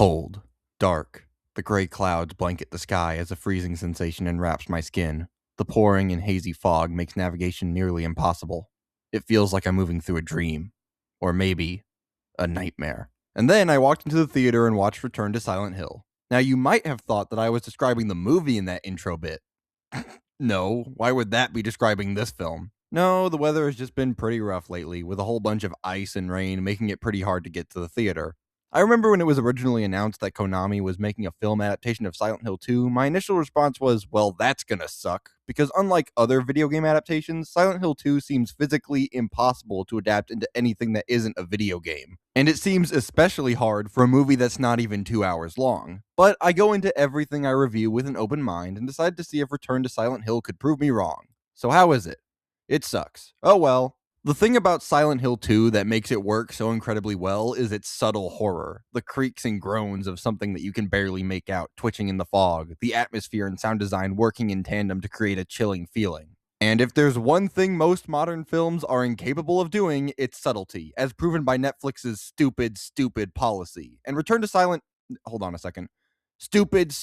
Cold, dark. The gray clouds blanket the sky as a freezing sensation enwraps my skin. The pouring and hazy fog makes navigation nearly impossible. It feels like I'm moving through a dream. Or maybe a nightmare. And then I walked into the theater and watched Return to Silent Hill. Now, you might have thought that I was describing the movie in that intro bit. No, why would that be describing this film? No, the weather has just been pretty rough lately, with a whole bunch of ice and rain making it pretty hard to get to the theater. I remember when it was originally announced that Konami was making a film adaptation of Silent Hill 2, my initial response was, well, that's gonna suck, because unlike other video game adaptations, Silent Hill 2 seems physically impossible to adapt into anything that isn't a video game. And it seems especially hard for a movie that's not even 2 hours long. But I go into everything I review with an open mind and decide to see if Return to Silent Hill could prove me wrong. So how is it? It sucks. Oh well. The thing about Silent Hill 2 that makes it work so incredibly well is its subtle horror, the creaks and groans of something that you can barely make out twitching in the fog, the atmosphere and sound design working in tandem to create a chilling feeling. And if there's one thing most modern films are incapable of doing, it's subtlety, as proven by Netflix's stupid policy. And hold on a second. Stupid.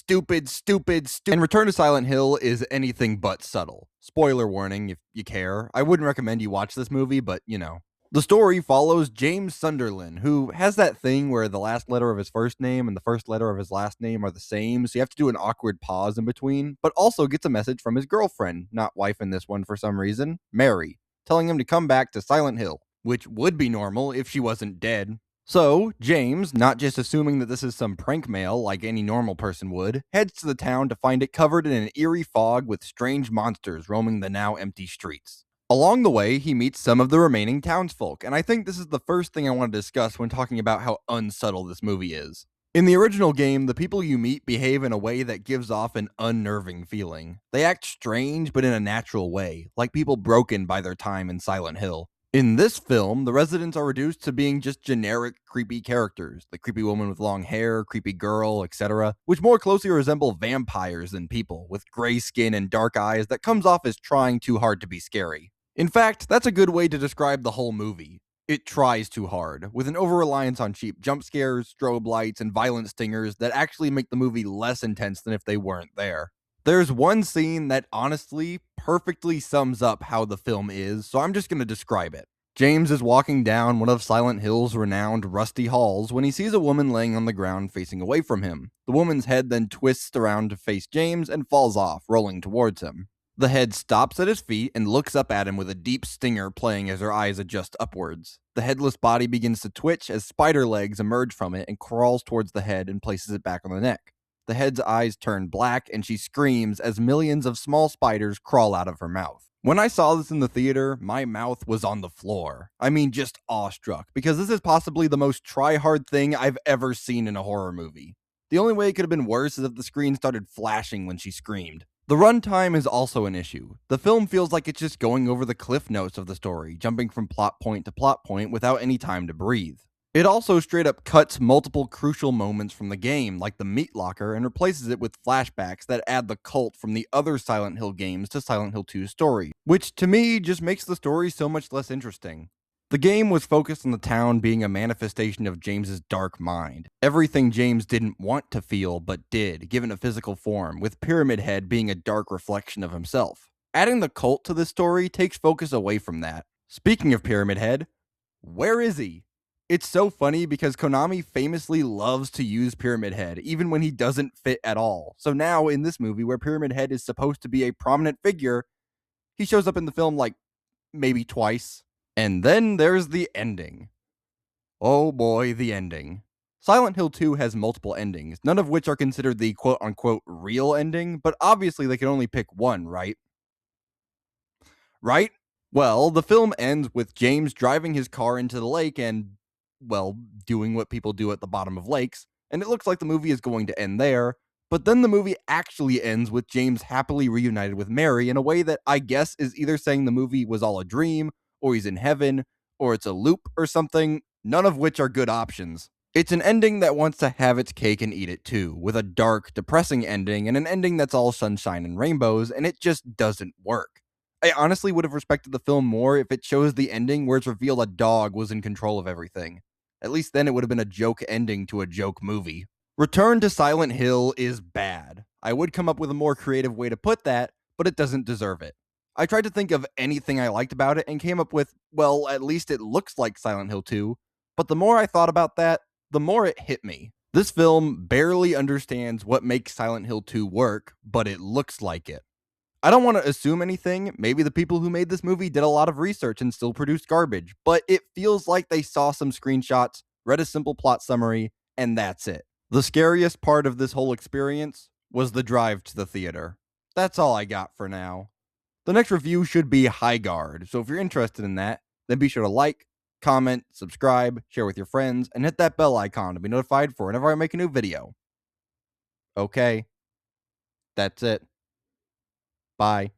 And Return to Silent Hill is anything but subtle. Spoiler warning if you care. I wouldn't recommend you watch this movie, but you know. The story follows James Sunderland, who has that thing where the last letter of his first name and the first letter of his last name are the same, so you have to do an awkward pause in between, but also gets a message from his girlfriend, not wife in this one for some reason, Mary, telling him to come back to Silent Hill, which would be normal if she wasn't dead. So, James, not just assuming that this is some prank mail like any normal person would, heads to the town to find it covered in an eerie fog with strange monsters roaming the now empty streets. Along the way, he meets some of the remaining townsfolk, and I think this is the first thing I want to discuss when talking about how unsubtle this movie is. In the original game, the people you meet behave in a way that gives off an unnerving feeling. They act strange, but in a natural way, like people broken by their time in Silent Hill. In this film, the residents are reduced to being just generic, creepy characters. The creepy woman with long hair, creepy girl, etc., which more closely resemble vampires than people, with gray skin and dark eyes that comes off as trying too hard to be scary. In fact, that's a good way to describe the whole movie. It tries too hard, with an over-reliance on cheap jump scares, strobe lights, and violent stingers that actually make the movie less intense than if they weren't there. There's one scene that honestly perfectly sums up how the film is, so I'm just going to describe it. James is walking down one of Silent Hill's renowned rusty halls when he sees a woman laying on the ground facing away from him. The woman's head then twists around to face James and falls off, rolling towards him. The head stops at his feet and looks up at him with a deep stinger playing as her eyes adjust upwards. The headless body begins to twitch as spider legs emerge from it and crawls towards the head and places it back on the neck. The head's eyes turn black and she screams as millions of small spiders crawl out of her mouth. When I saw this in the theater, my mouth was on the floor. I mean, just awestruck, because this is possibly the most try-hard thing I've ever seen in a horror movie. The only way it could have been worse is if the screen started flashing when she screamed. The runtime is also an issue. The film feels like it's just going over the cliff notes of the story, jumping from plot point to plot point without any time to breathe. It also straight up cuts multiple crucial moments from the game, like the meat locker, and replaces it with flashbacks that add the cult from the other Silent Hill games to Silent Hill 2's story, which to me just makes the story so much less interesting. The game was focused on the town being a manifestation of James's dark mind. Everything James didn't want to feel but did, given a physical form, with Pyramid Head being a dark reflection of himself. Adding the cult to this story takes focus away from that. Speaking of Pyramid Head, where is he? It's so funny because Konami famously loves to use Pyramid Head, even when he doesn't fit at all. So now, in this movie, where Pyramid Head is supposed to be a prominent figure, he shows up in the film like maybe twice. And then there's the ending. Oh boy, the ending. Silent Hill 2 has multiple endings, none of which are considered the quote-unquote real ending, but obviously they can only pick one, right? Right? Well, the film ends with James driving his car into the lake and, well, doing what people do at the bottom of lakes, and it looks like the movie is going to end there, but then the movie actually ends with James happily reunited with Mary in a way that I guess is either saying the movie was all a dream, or he's in heaven, or it's a loop or something, none of which are good options. It's an ending that wants to have its cake and eat it too, with a dark, depressing ending and an ending that's all sunshine and rainbows, and it just doesn't work. I honestly would have respected the film more if it shows the ending where it's revealed a dog was in control of everything. At least then it would have been a joke ending to a joke movie. Return to Silent Hill is bad. I would come up with a more creative way to put that, but it doesn't deserve it. I tried to think of anything I liked about it and came up with, well, at least it looks like Silent Hill 2, but the more I thought about that, the more it hit me. This film barely understands what makes Silent Hill 2 work, but it looks like it. I don't want to assume anything. Maybe the people who made this movie did a lot of research and still produced garbage, but it feels like they saw some screenshots, read a simple plot summary, and that's it. The scariest part of this whole experience was the drive to the theater. That's all I got for now. The next review should be High Guard, so if you're interested in that, then be sure to like, comment, subscribe, share with your friends, and hit that bell icon to be notified for whenever I make a new video. Okay, that's it. Bye.